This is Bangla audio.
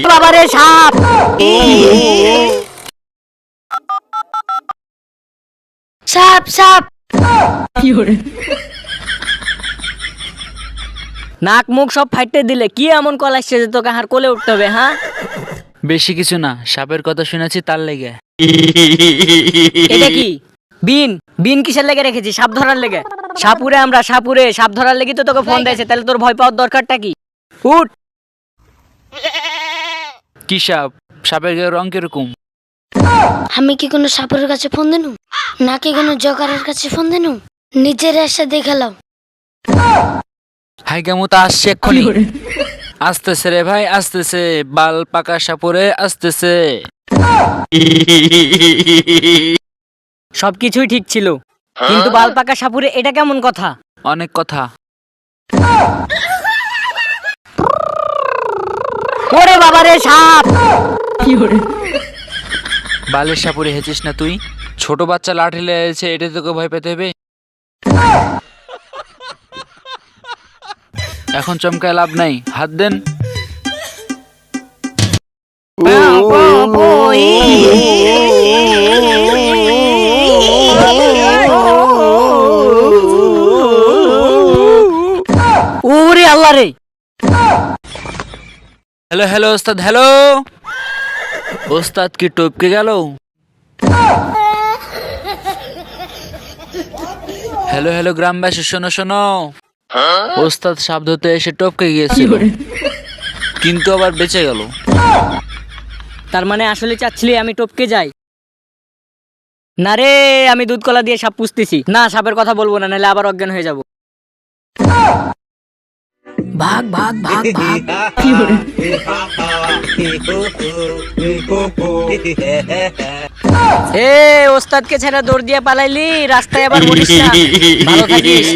বাবারে সাপ! সাপ সাপ! নাক মুখ সব ফাইটে দিলে, কি এমন কল আসছে যে তোকে হার কোলে উঠতে হবে? হ্যাঁ, বেশি কিছু না, সাপের কথা শুনেছি তার লেগে। এটা কি বিন? বিন কিসের লেগে রেখেছি? সাপ ধরার লেগে? সাপুরে আমরা সাপুরে সাপ ধরার লেগে তো তোকে ফোন দিয়েছে, তাহলে তোর ভয় পাওয়ার দরকারটা কি? উঠ! কি সাপ? সাপের গায়ের রং কিরকম? আমি কি কোনো সাপের কাছে ফোন দেনু, নাকি কোনো জকারের কাছে ফোন দেনু? নিজের এসে দেখালাম। হাই কেমন আসছে এক্ষুনি। আসতেছে রে ভাই, আসতেছে। বাল পাকা সাপুরে আসতেছে। সবকিছুই ঠিক ছিল, কিন্তু বাল পাকা সাপুরে এটা কেমন কথা? অনেক কথা। ওরে বাবারে সাপ! বালের সাপুরে হেঁচিস না তুই? ছোট বাচ্চা লাঠি লেগেছে, এটা তোকে ভয় পেতে হবে? এখন চমকায় লাভ নাই, হাত দেন। ওরে আল্লাহ রে! হ্যালো হ্যালো ওস্তাদ, হ্যালো। ওস্তাদ কি টপকে গেল? হ্যালো হ্যালো গ্রামবাসী, শোনো শোনো। ওস্তাদ সাপ ধরতে এসে টপকে গিয়েছিল, কিন্তু আবার বেঁচে গেল। তার মানে আসলে চাচ্ছিলি আমি টপকে যাই? না রে, আমি দুধ কলা দিয়ে সাপ পুষতেছি না, সাপের কথা বলবো না, নাহলে আবার অজ্ঞান হয়ে যাব। ভাগ ভাগ ভাগ ভাগ! এ ওস্তাদকে ছেড়ে দৌড় দিয়ে পালাইলি, রাস্তায় আবার বলিস না। ভালো থাকিস।